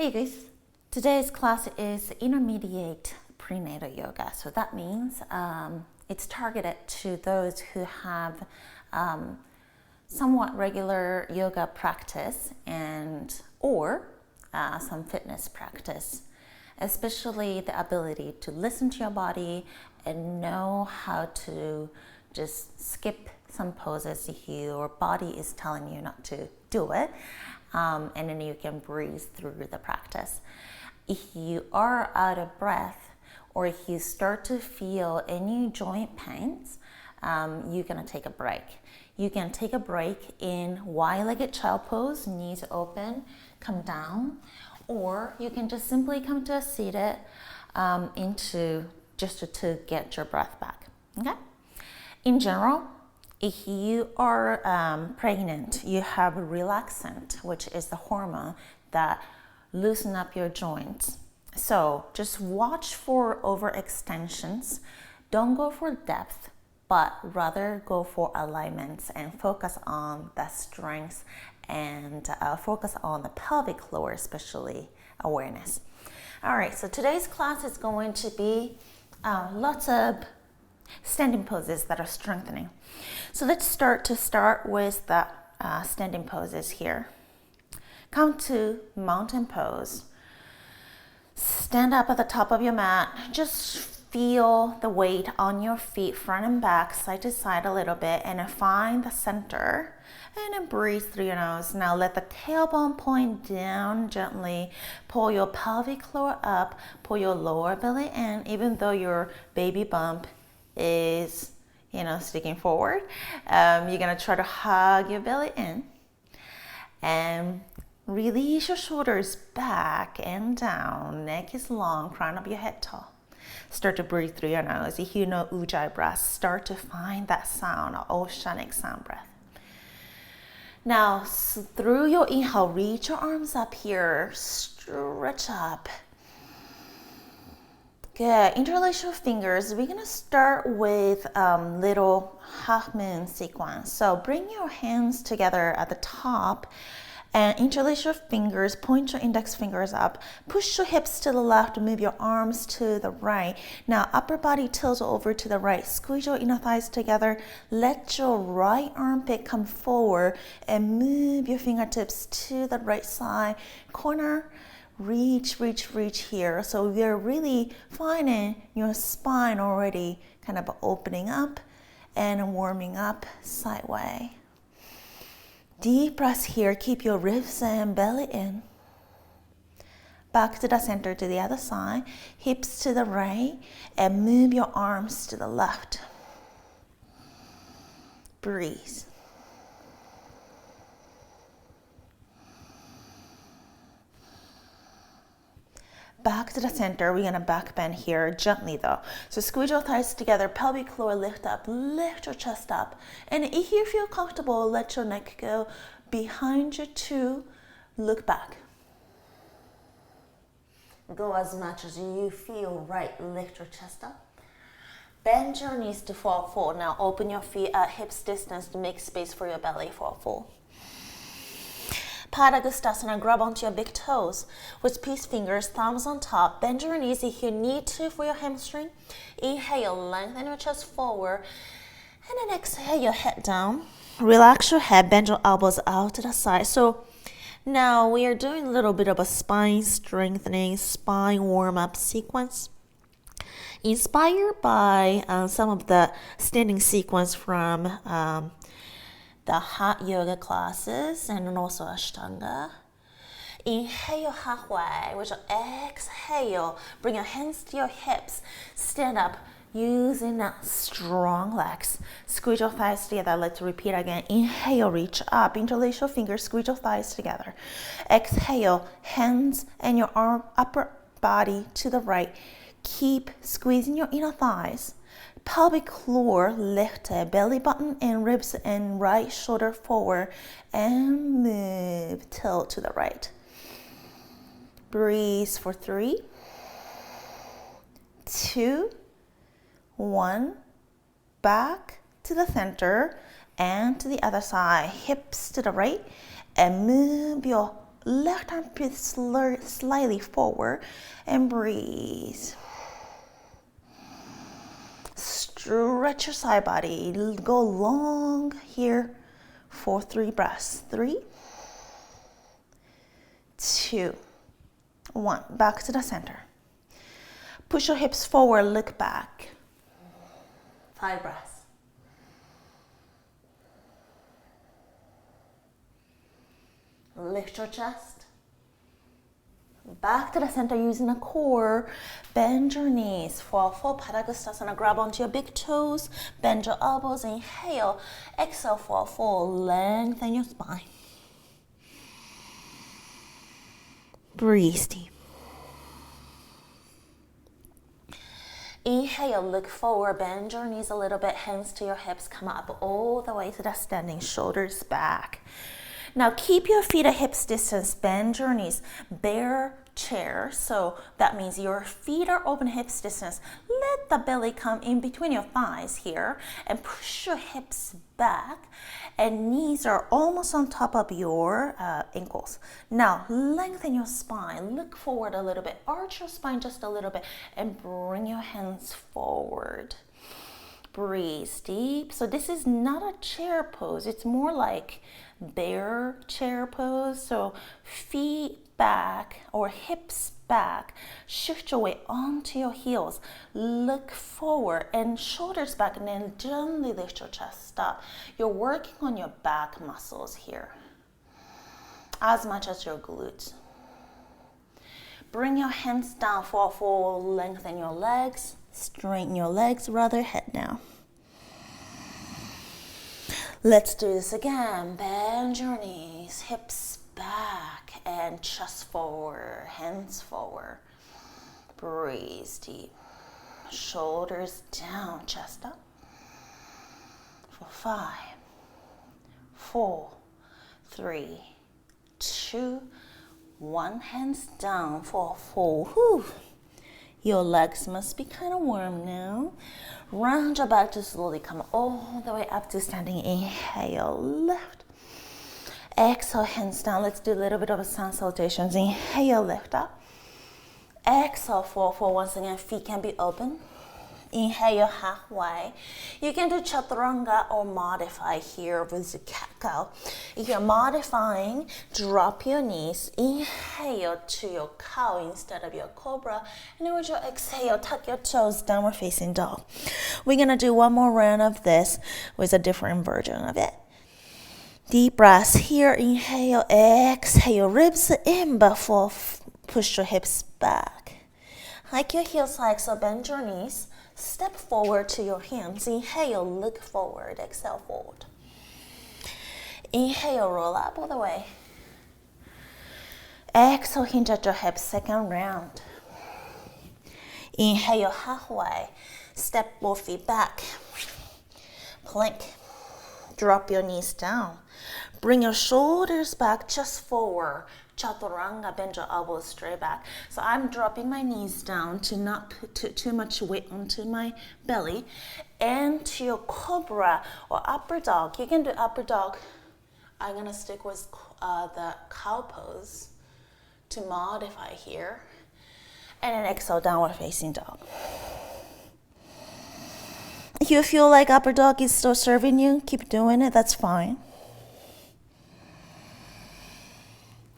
Hey guys, today's class is intermediate prenatal yoga. So that means it's targeted to those who have somewhat regular yoga practice or some fitness practice, especially the ability to listen to your body and know how to just skip some poses if your body is telling you not to do it. And then you can breeze through the practice. If you are out of breath or if you start to feel any joint pains, you're gonna take a break. You can take a break in wide-legged child pose, knees open, come down, or you can just simply come to a seated into just to get your breath back. Okay? In general, if you are pregnant, you have relaxant, which is the hormone that loosen up your joints. So just watch for overextensions. Don't go for depth, but rather go for alignments and focus on the strength and focus on the pelvic floor, especially awareness. All right, so today's class is going to be lots of standing poses that are strengthening. So let's start with the standing poses here. Come to mountain pose. Stand up at the top of your mat. Just feel the weight on your feet, front and back, side to side a little bit, and find the center. And then breathe through your nose. Now let the tailbone point down gently. Pull your pelvic floor up. Pull your lower belly in, even though your baby bump is sticking forward. You're gonna try to hug your belly in and release your shoulders back and down. Neck is long, crown of your head tall. Start to breathe through your nose. If you know Ujjayi breath, start to find that sound, oceanic sound breath. Now through your inhale, reach your arms up here, stretch up. Good. Interlace your fingers. We're going to start with little half moon sequence. So bring your hands together at the top and interlace your fingers. Point your index fingers up. Push your hips to the left. Move your arms to the right. Now upper body tilt over to the right. Squeeze your inner thighs together. Let your right armpit come forward and move your fingertips to the right side corner. Reach here. So we're really finding your spine already kind of opening up and warming up sideways. Deep breaths here. Keep your ribs and belly in. Back to the center to the other side. Hips to the right and move your arms to the left. Breathe. Back to the center. We're gonna back bend here gently though. So squeeze your thighs together, pelvic floor lift up, lift your chest up. And if you feel comfortable, let your neck go behind you to look back. Go as much as you feel right. Lift your chest up. Bend your knees to fall forward. Now open your feet at hips distance to make space for your belly, fall forward. Padagustasana, grab onto your big toes with peace fingers, thumbs on top. Bend your knees if you need to for your hamstring. Inhale, lengthen your chest forward. And then exhale your head down. Relax your head, bend your elbows out to the side. So now we are doing a little bit of a spine strengthening, spine warm-up sequence. Inspired by some of the standing sequence from the hot yoga classes and also Ashtanga. Inhale halfway, with your exhale, bring your hands to your hips, stand up using strong legs. Squeeze your thighs together. Let's repeat again. Inhale, reach up, interlace your fingers, squeeze your thighs together. Exhale, hands and your arm, upper body to the right. Keep squeezing your inner thighs. Pelvic floor lifted, belly button and ribs and right shoulder forward and move, tilt to the right. Breathe for 3, 2, 1. Back to the center and to the other side. Hips to the right and move your left arm slightly forward and breathe. Stretch your side body. Go long here for 3 breaths. 3, 2, 1. Back to the center. Push your hips forward, look back. 5 breaths. Lift your chest. Back to the center using the core. Bend your knees. Fall forward, Padagustasana. Grab onto your big toes. Bend your elbows. Inhale. Exhale, fall forward. Lengthen your spine. Breathe deep. Inhale, look forward. Bend your knees a little bit. Hands to your hips. Come up all the way to the standing. Shoulders back. Now keep your feet at hips distance, bend your knees, bear chair. So that means your feet are open hips distance. Let the belly come in between your thighs here and push your hips back and knees are almost on top of your ankles. Now lengthen your spine, look forward a little bit, arch your spine just a little bit and bring your hands forward. Breathe deep. So this is not a chair pose, it's more like bear chair pose. So feet back or hips back, shift your weight onto your heels, look forward and shoulders back and then gently lift your chest up. You're working on your back muscles here as much as your glutes. Bring your hands down, fall forward, lengthen your legs, straighten your legs, rather, head down. Let's do this again. Bend your knees, hips back and chest forward, hands forward. Breathe deep. Shoulders down, chest up. For 5, 4, 3, 2, 1. Hands down for 4. Whew. Your legs must be kind of warm now. Round your back to slowly come all the way up to standing. Inhale, lift. Exhale, hands down. Let's do a little bit of a sun salutations. Inhale, lift up. Exhale, fall forward. Once again, feet can be open. Inhale halfway. You can do chaturanga or modify here with the cat cow. If you're modifying, drop your knees. Inhale to your cow instead of your cobra. And then with your exhale, tuck your toes, downward facing dog. We're going to do one more round of this with a different version of it. Deep breaths here. Inhale, exhale, ribs in, but push your hips back. Hike your heels high, so bend your knees. Step forward to your hands. Inhale, look forward. Exhale, forward. Inhale, roll up all the way. Exhale, hinge at your hips. Second round. Inhale, halfway. Step both feet back. Plank. Drop your knees down. Bring your shoulders back, chest forward. Chaturanga, bend your elbows straight back. So I'm dropping my knees down to not put too much weight onto my belly. And to your cobra or upper dog. You can do upper dog. I'm going to stick with the cow pose to modify here. And then exhale, downward facing dog. If you feel like upper dog is still serving you, keep doing it. That's fine.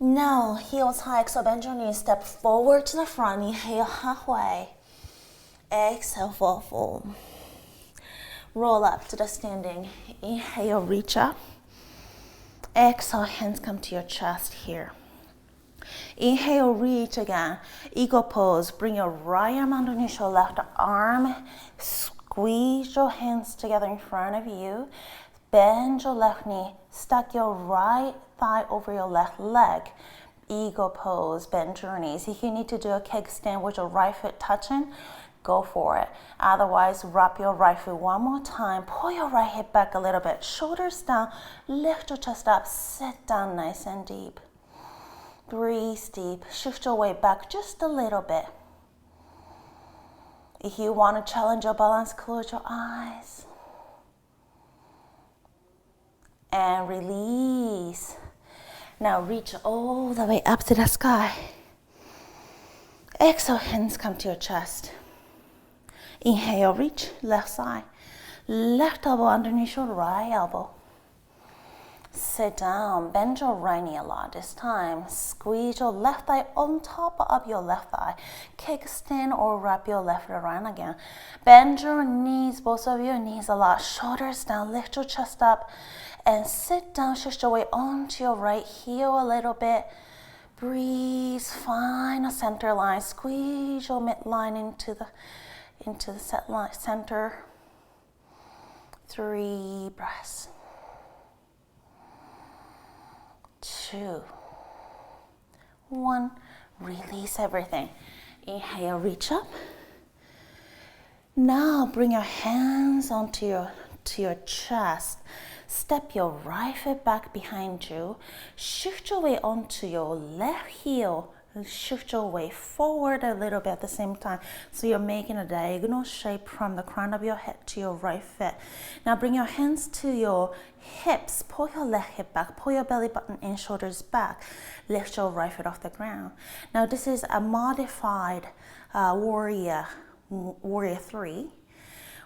Now, heels high, so bend your knees, step forward to the front, inhale halfway, exhale, fall forward. Roll up to the standing, inhale, reach up, exhale, hands come to your chest here. Inhale, reach again, eagle pose, bring your right arm underneath your left arm, squeeze your hands together in front of you, bend your left knee, stack your right thigh over your left leg. Eagle pose, bend your knees. If you need to do a keg stand with your right foot touching, go for it. Otherwise, wrap your right foot one more time. Pull your right hip back a little bit. Shoulders down. Lift your chest up. Sit down nice and deep. Breathe deep. Shift your weight back just a little bit. If you want to challenge your balance, close your eyes. And release. Now reach all the way up to the sky. Exhale, hands come to your chest. Inhale, reach, left side. Left elbow underneath your right elbow. Sit down, bend your right knee a lot this time. Squeeze your left thigh on top of your left thigh. Kickstand or wrap your left around again. Bend your knees, both of your knees a lot. Shoulders down, lift your chest up. And sit down, shift your weight onto your right heel a little bit. Breathe, find a center line. Squeeze your midline into the set line, center. 3 breaths. 2, 1. Release everything. Inhale, reach up. Now bring your hands onto your chest. Step your right foot back behind you. Shift your weight onto your left heel. Shift your weight forward a little bit at the same time. So you're making a diagonal shape from the crown of your head to your right foot. Now bring your hands to your hips. Pull your left hip back. Pull your belly button in, shoulders back. Lift your right foot off the ground. Now this is a modified warrior 3.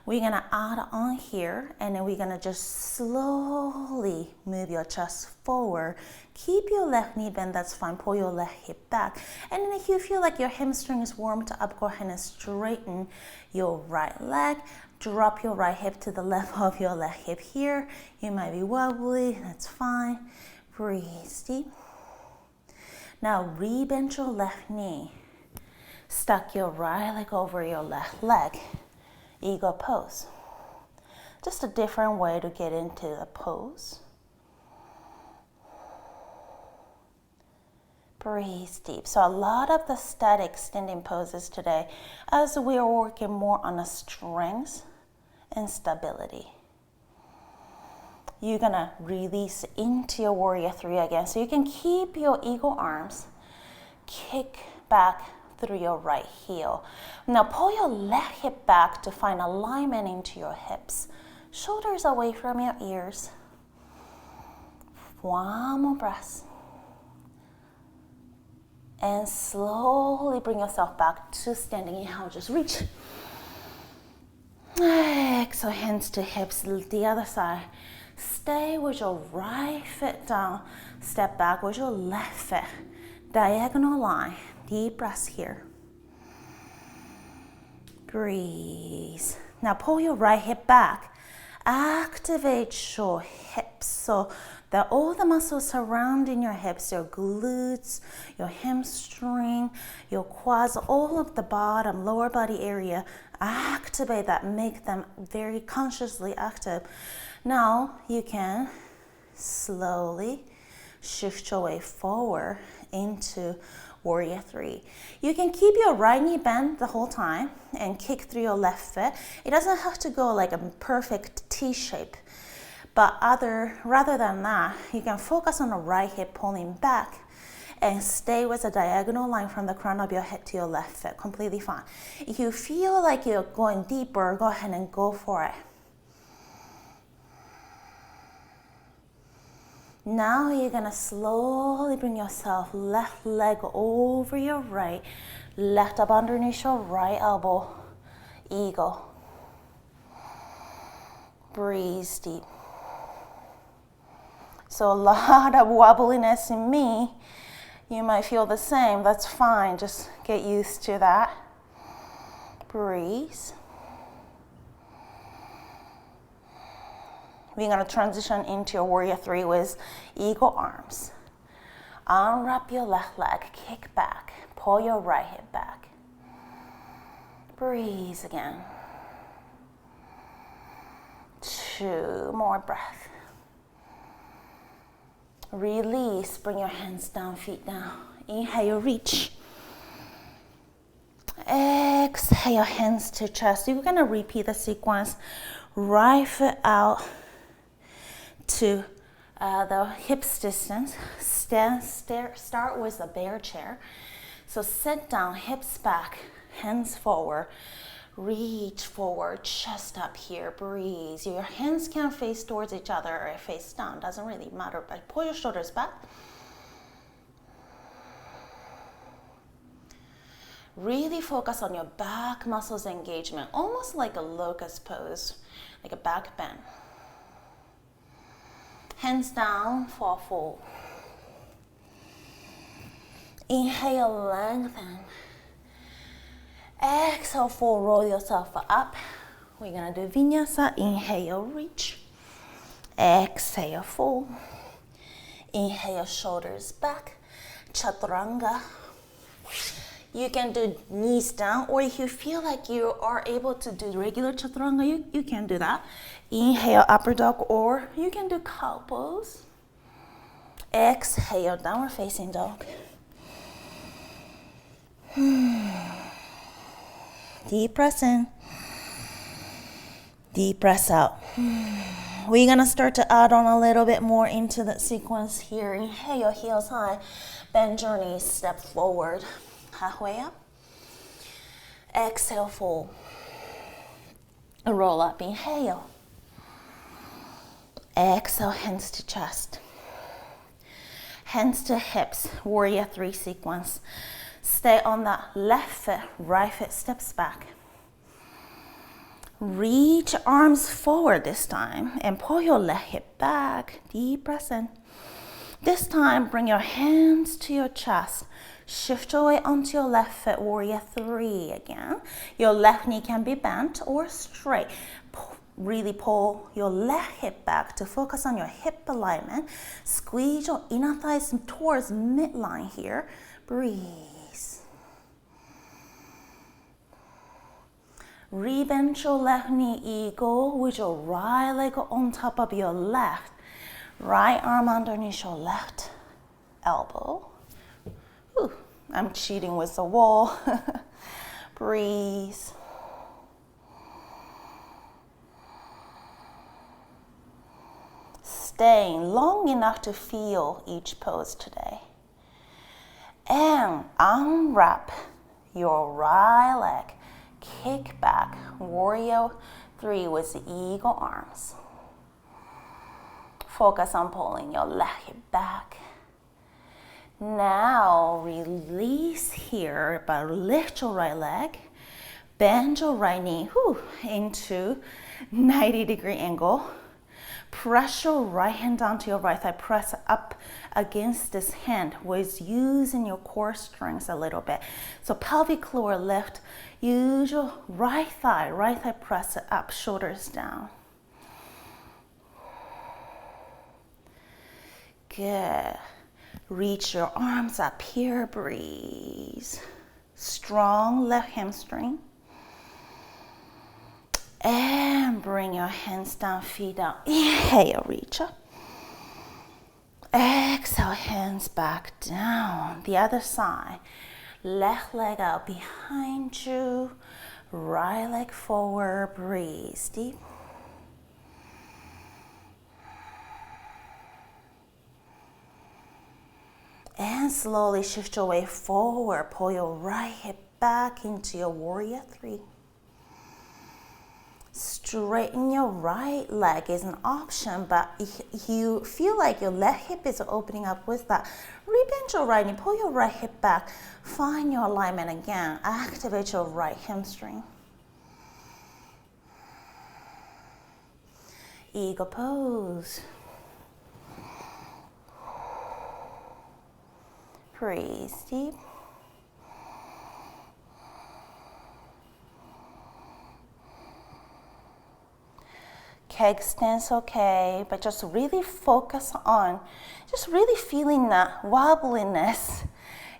We're gonna add on here, and then we're gonna just slowly move your chest forward. Keep your left knee bent, that's fine. Pull your left hip back. And then if you feel like your hamstring is warmed up, go ahead and straighten your right leg. Drop your right hip to the left of your left hip here. You might be wobbly, that's fine. Breathe deep. Now re-bend your left knee. Stack your right leg over your left leg. Eagle pose. Just a different way to get into the pose. Breathe deep. So a lot of the static standing poses today, as we are working more on the strength and stability. You're gonna release into your warrior 3 again. So you can keep your eagle arms, kick back through your right heel. Now pull your left hip back to find alignment into your hips. Shoulders away from your ears. 1 more breath. And slowly bring yourself back to standing. Inhale, just reach. Exhale, hands to hips, the other side. Stay with your right foot down. Step back with your left foot. Diagonal line. Deep breaths here. Breathe. Now pull your right hip back. Activate your hips so that all the muscles surrounding your hips, your glutes, your hamstring, your quads, all of the bottom, lower body area, activate that, make them very consciously active. Now you can slowly shift your way forward into warrior 3. You can keep your right knee bent the whole time and kick through your left foot. It doesn't have to go like a perfect T shape. But rather than that, you can focus on the right hip pulling back and stay with a diagonal line from the crown of your head to your left foot. Completely fine. If you feel like you're going deeper, go ahead and go for it. Now you're gonna slowly bring yourself left leg over your right, left up underneath your right elbow, eagle. Breathe deep. So a lot of wobbliness in me. You might feel the same, that's fine, just get used to that. Breathe. We're gonna transition into your warrior 3 with eagle arms. Unwrap your left leg, kick back, pull your right hip back. Breathe again. 2 more breaths. Release, bring your hands down, feet down. Inhale, reach. Exhale, hands to chest. You're gonna repeat the sequence. Right foot out to the hips distance. Start with the bear chair. So sit down, hips back, hands forward. Reach forward, chest up here, breathe. Your hands can face towards each other or face down, doesn't really matter, but pull your shoulders back. Really focus on your back muscles engagement, almost like a locust pose, like a back bend. Hands down, fall full. Inhale, lengthen. Exhale, full, roll yourself up. We're gonna do vinyasa. Inhale, reach. Exhale, fold. Inhale, shoulders back. Chaturanga. You can do knees down, or if you feel like you are able to do regular chaturanga, you can do that. Inhale, upper dog, or you can do cow pose. Exhale, downward facing dog. Deep breath in. Deep breath out. We're gonna start to add on a little bit more into the sequence here. Inhale, heels high, bend your knees, step forward, halfway up. Exhale, fold. Roll up, inhale. Exhale, hands to chest. Hands to hips, warrior 3 sequence. Stay on that left foot, right foot steps back. Reach arms forward this time and pull your left hip back. Deep breath in. This time, bring your hands to your chest. Shift your weight onto your left foot, warrior 3 again. Your left knee can be bent or straight. Really pull your left hip back to focus on your hip alignment. Squeeze your inner thighs towards midline here. Breathe. Rebend your left knee, eagle, with your right leg on top of your left. Right arm underneath your left elbow. Whew, I'm cheating with the wall. Breathe. Staying long enough to feel each pose today. And unwrap your right leg. Kick back, warrior 3 with the eagle arms. Focus on pulling your left hip back. Now release here, but lift your right leg. Bend your right knee into 90-degree angle. Press your right hand down to your right thigh. Press up against this hand with using your core strength a little bit. So pelvic floor lift. Use your right thigh press it up, shoulders down. Good. Reach your arms up here, breathe. Strong left hamstring. And bring your hands down, feet down. Inhale, reach up. Exhale, hands back down. The other side. Left leg out behind you. Right leg forward, breathe deep. And slowly shift your weight forward. Pull your right hip back into your warrior 3. Straighten your right leg is an option, but if you feel like your left hip is opening up with that, rebend your right knee, pull your right hip back, find your alignment again, activate your right hamstring. Eagle pose. Breathe deep. Keg stance, okay, but just really focus on just really feeling that wobbliness.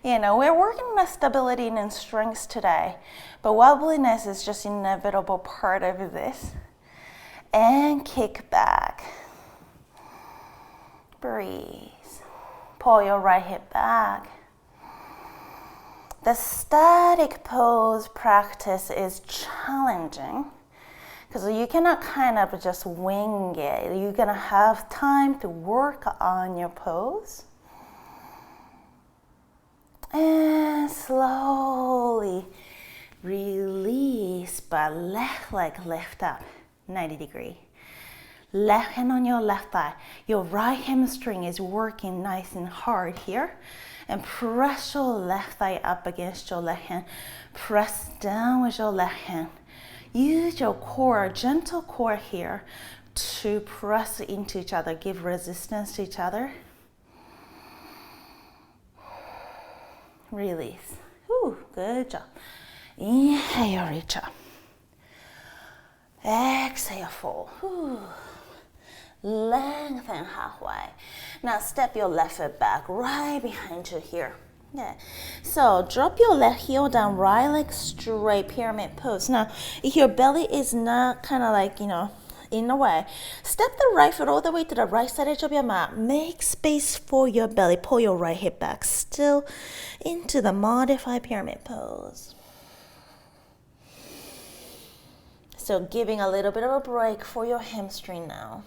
You know, we're working on stability and strength today, but wobbliness is just an inevitable part of this. And kick back. Breathe. Pull your right hip back. The static pose practice is challenging, because you cannot kind of just wing it. You're gonna have time to work on your pose. And slowly release, but left leg lift up, 90 degree. Left hand on your left thigh. Your right hamstring is working nice and hard here. And press your left thigh up against your left hand. Press down with your left hand. Use your core, gentle core here, to press into each other, give resistance to each other. Release. Whew, good job. Inhale, reach up. Exhale, fold. Whew. Lengthen halfway. Now step your left foot back right behind you here. Yeah. So drop your left heel down, right leg straight, pyramid pose. Now, if your belly is not kind of like, in the way, step the right foot all the way to the right side edge of your mat. Make space for your belly. Pull your right hip back, still into the modified pyramid pose. So giving a little bit of a break for your hamstring now.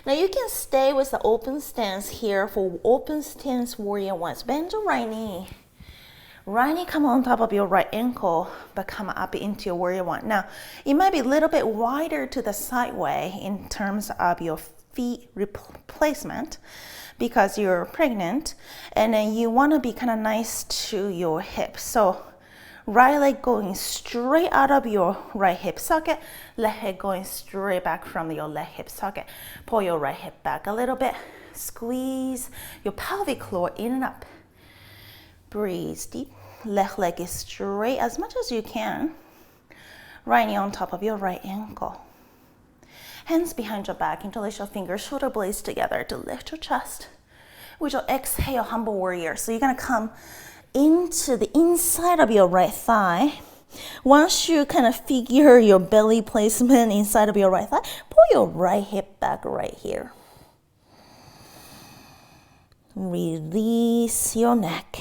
Now you can stay with the open stance here for open stance warrior ones. Bend your right knee. Right knee come on top of your right ankle, but come up into your warrior one. Now, it might be a little bit wider to the sideway in terms of your feet replacement because you're pregnant, and then you want to be kind of nice to your hips. So right leg going straight out of your right hip socket, left leg going straight back from your left hip socket. Pull your right hip back a little bit. Squeeze your pelvic floor in and up. Breathe deep. Left leg is straight as much as you can. Right knee on top of your right ankle. Hands behind your back. Interlace your fingers, shoulder blades together to lift your chest. With your exhale, humble warrior. So you're going to come into the inside of your right thigh. Once you kind of figure your belly placement inside of your right thigh, pull your right hip back right here. Release your neck.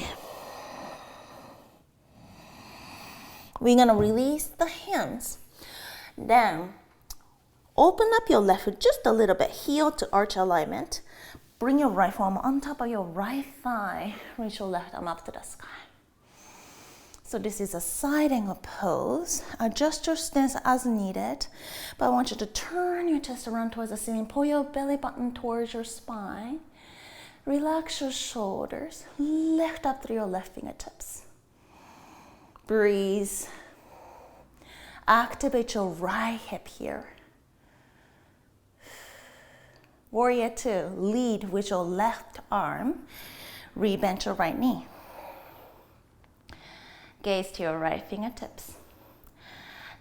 We're going to release the hands. Then open up your left foot just a little bit, heel to arch alignment. Bring your right forearm on top of your right thigh. Reach your left arm up to the sky. So this is a side angle pose. Adjust your stance as needed. But I want you to turn your chest around towards the ceiling. Pull your belly button towards your spine. Relax your shoulders. Lift up through your left fingertips. Breathe. Activate your right hip here. Warrior 2, lead with your left arm. Rebend your right knee. Gaze to your right fingertips.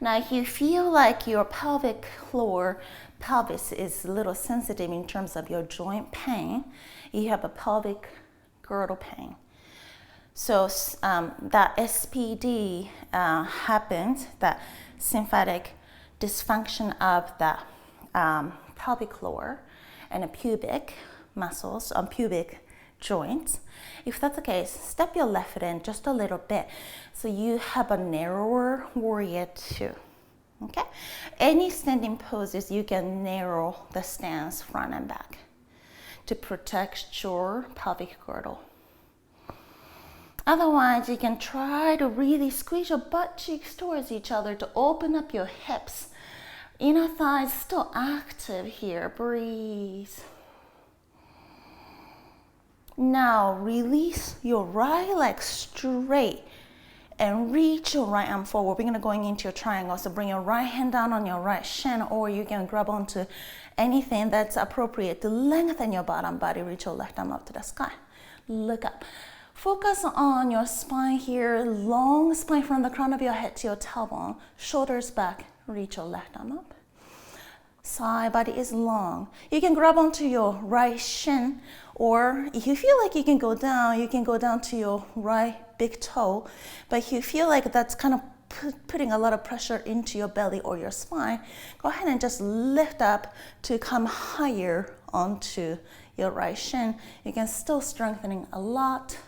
Now, if you feel like your pelvic floor, pelvis is a little sensitive in terms of your joint pain, you have a pelvic girdle pain. So that SPD happens, that sympathetic dysfunction of the pelvic floor and the pubic muscles on pubic joints. If that's the case, step your left foot in just a little bit so you have a narrower warrior 2. Okay? Any standing poses, you can narrow the stance front and back to protect your pelvic girdle. Otherwise, you can try to really squeeze your butt cheeks towards each other to open up your hips. Inner thighs still active here. Breathe. Now release your right leg straight and reach your right arm forward. We're going to go into your triangle. So bring your right hand down on your right shin, or you can grab onto anything that's appropriate to lengthen your bottom body. Reach your left arm up to the sky. Look up. Focus on your spine here. Long spine from the crown of your head to your tailbone. Shoulders back. Reach your left arm up. Side body is long. You can grab onto your right shin, or if you feel like you can go down to your right big toe. But if you feel like that's kind of putting a lot of pressure into your belly or your spine, go ahead and just lift up to come higher onto your right shin. You can still strengthening a lot.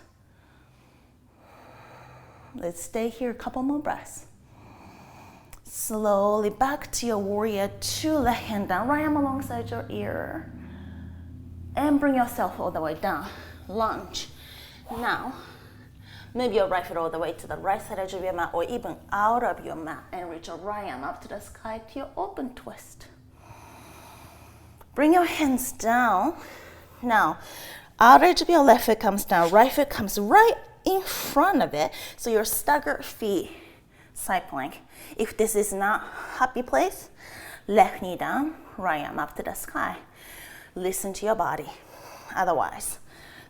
Let's stay here a couple more breaths. Slowly back to your warrior 2, left hand down, right arm alongside your ear. And bring yourself all the way down. Lunge. Now, move your right foot all the way to the right side edge of your mat, or even out of your mat, and reach your right arm up to the sky to your open twist. Bring your hands down. Now, outer edge of your left foot comes down, right foot comes right in front of it. So your staggered feet, side plank. If this is not happy place, left knee down, right arm up to the sky. Listen to your body. Otherwise,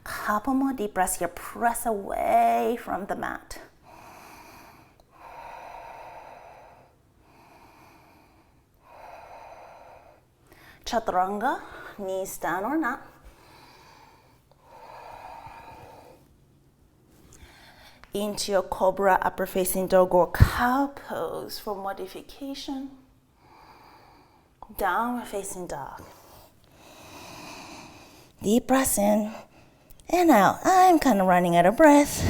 couple more deep breaths here. Press away from the mat. Chaturanga, knees down or not. Into your cobra, upper facing dog or cow pose for modification. Downward facing dog. Deep breaths in and out. I'm kind of running out of breath.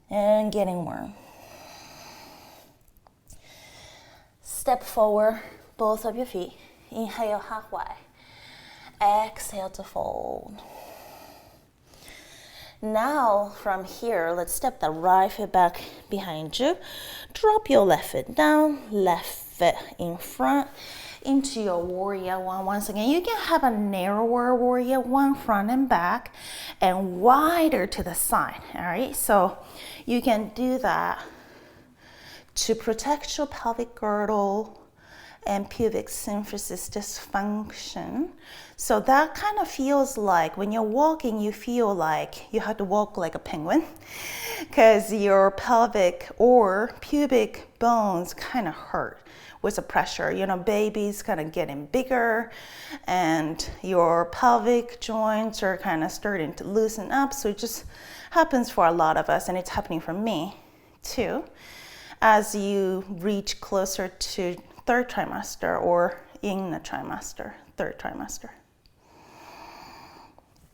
And getting warm. Step forward, both of your feet. Inhale halfway. Exhale to fold. Now from here, let's step the right foot back behind you. Drop your left foot down, left foot in front into your warrior one. Once again, you can have a narrower warrior one front and back and wider to the side. All right, so you can do that to protect your pelvic girdle and pubic symphysis dysfunction. So that kind of feels like when you're walking, you feel like you have to walk like a penguin because your pelvic or pubic bones kind of hurt with the pressure. You know, baby's kind of getting bigger and your pelvic joints are kind of starting to loosen up. So it just happens for a lot of us, and it's happening for me too, as you reach closer to third trimester or in the trimester, third trimester.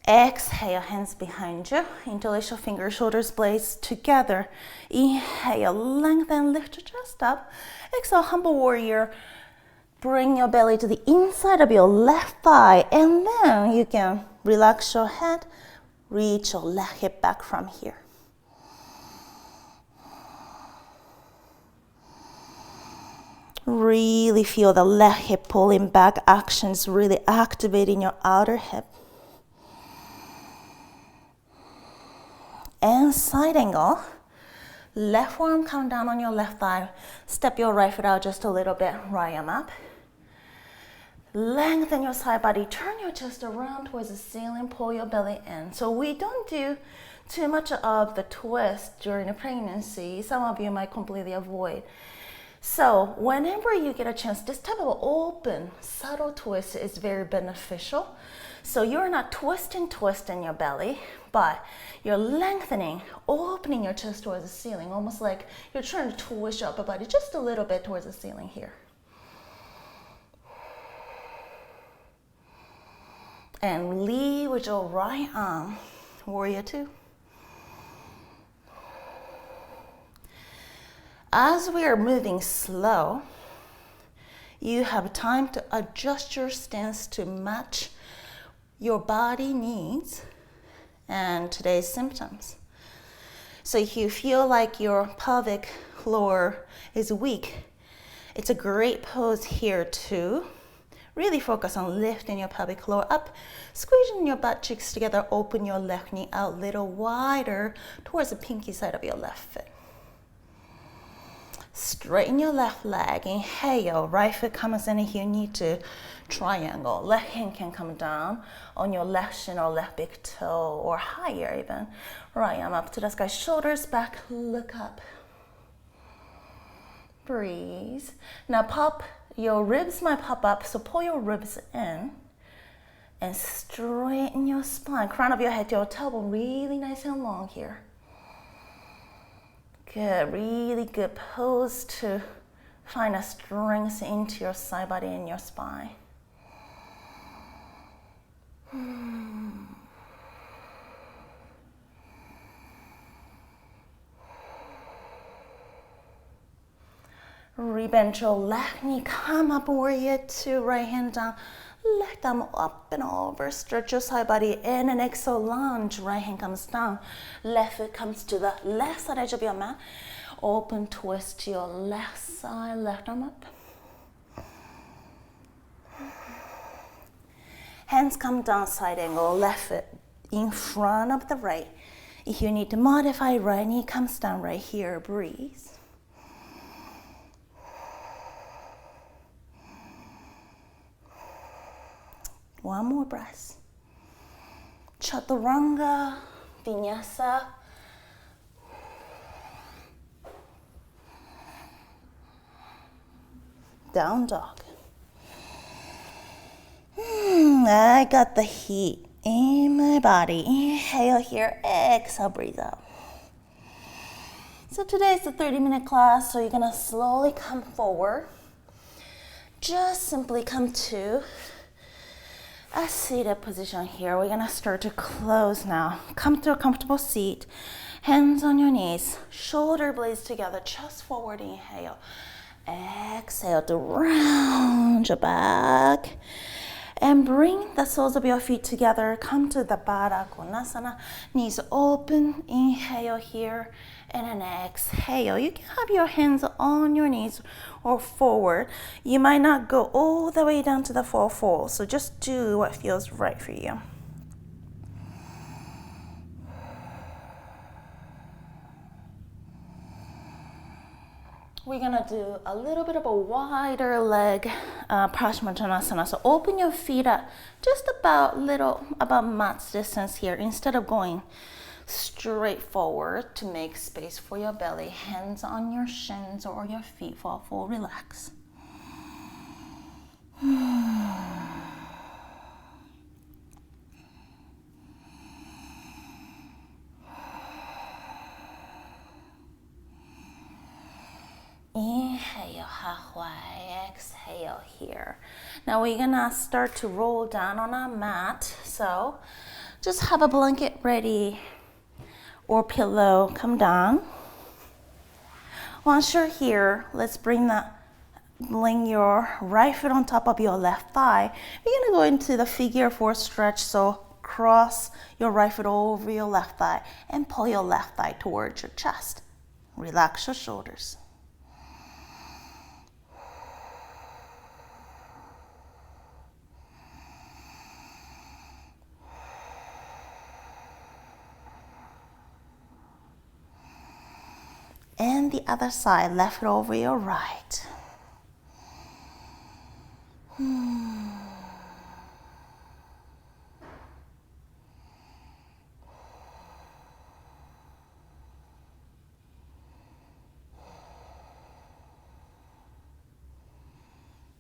Exhale, hands behind you. Interlace your fingers, shoulders, blades together. Inhale, lengthen, lift your chest up. Exhale, humble warrior. Bring your belly to the inside of your left thigh, and then you can relax your head, reach your left hip back from here. Really feel the left hip pulling back actions, really activating your outer hip. And side angle. Left arm come down on your left thigh. Step your right foot out just a little bit. Right arm up. Lengthen your side body. Turn your chest around towards the ceiling. Pull your belly in. So we don't do too much of the twist during the pregnancy. Some of you might completely avoid. So whenever you get a chance, this type of open, subtle twist is very beneficial. So you're not twisting your belly, but you're lengthening, opening your chest towards the ceiling, almost like you're trying to twist your upper body just a little bit towards the ceiling here. And lead with your right arm, warrior two. As we are moving slow, you have time to adjust your stance to match your body needs and today's symptoms. So if you feel like your pelvic floor is weak, it's a great pose here to really focus on lifting your pelvic floor up, squeezing your butt cheeks together, open your left knee out a little wider towards the pinky side of your left foot. Straighten your left leg. Inhale, right foot comes in here. You need to triangle. Left hand can come down on your left shin or left big toe or higher even. Right arm up to the sky. Shoulders back. Look up. Breathe. Now pop. Your ribs might pop up, so pull your ribs in and straighten your spine. Crown of your head to your tailbone, really nice and long here. Good, really good pose to find a strength into your side body and your spine. Rebend your left knee, come up, warrior two, right hand down, left arm up and over, stretch your side body in and exhale, lunge, right hand comes down, left foot comes to the left side edge of your mat, open twist to your left side, left arm up. Hands come down, side angle, left foot in front of the right. If you need to modify, right knee comes down right here, breathe. One more breath. Chaturanga, Vinyasa. Down dog. I got the heat in my body. Inhale here, exhale, breathe out. So today is a 30-minute class, so you're gonna slowly come forward. Just simply come to a seated position here. We're gonna start to close now. Come to a comfortable seat, hands on your knees, shoulder blades together, chest forward, inhale. Exhale to round your back. And bring the soles of your feet together. Come to the Baddha Konasana. Knees open. Inhale here. And then exhale. You can have your hands on your knees or forward. You might not go all the way down to the full fold. So just do what feels right for you. We're gonna do a little bit of a wider leg Paschimottanasana. So open your feet up just about mat's distance here. Instead of going straight forward to make space for your belly, hands on your shins or your feet for a full relax. Inhale halfway, exhale here. Now we're gonna start to roll down on our mat. So just have a blanket ready or pillow, come down. Once you're here, let's bring your right foot on top of your left thigh. We're gonna go into the figure 4 stretch. So cross your right foot over your left thigh and pull your left thigh towards your chest. Relax your shoulders. And the other side, left foot over your right.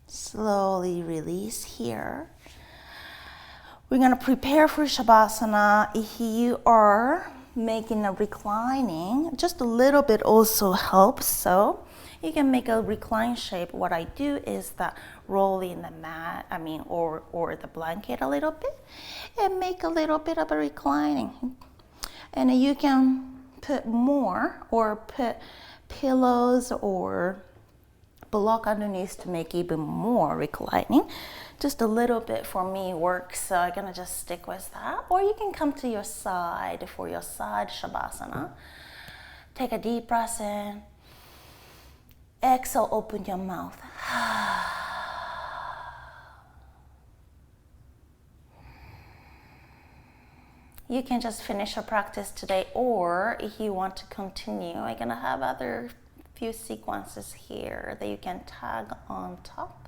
Slowly release here. We're gonna prepare for Shavasana. If you are making a reclining, just a little bit also helps. So you can make a recline shape. What I do is that rolling the mat, or the blanket a little bit and make a little bit of a reclining. And you can put more or put pillows or block underneath to make even more reclining. Just a little bit for me works, so I'm gonna just stick with that. Or you can come to your side for your side Shavasana. Take a deep breath in. Exhale, open your mouth. You can just finish your practice today, or if you want to continue, I'm gonna have other few sequences here that you can tag on top.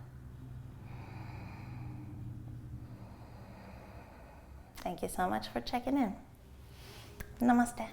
Thank you so much for checking in. Namaste.